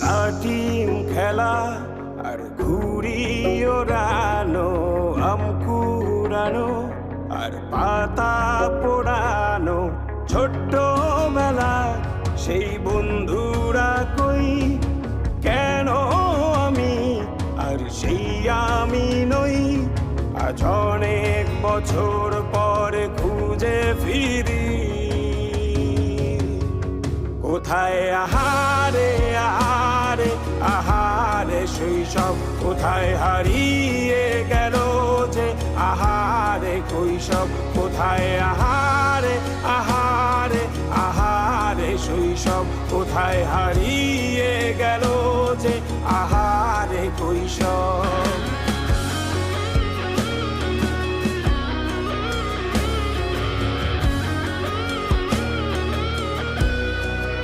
লাটিম খেলা আর ঘুড়ি ওড়ানো, আম কুড়ানো আর পাতা পোড়ানো, ছোট্ট বেলা সেই বন্ধুরা কই, কেন আমি আর সেই আমি নই। আজ অনেক বছর পরে খুঁজে ফিরি, কোথায় আহারে আহারে আহারে শৈশব, কোথায় হারিয়ে গেল যে আহারে কৈশব, কোথায় আহারে আহারে আহারে শৈশব, কোথায় হারিয়ে গেল যে আহারে কৈশব।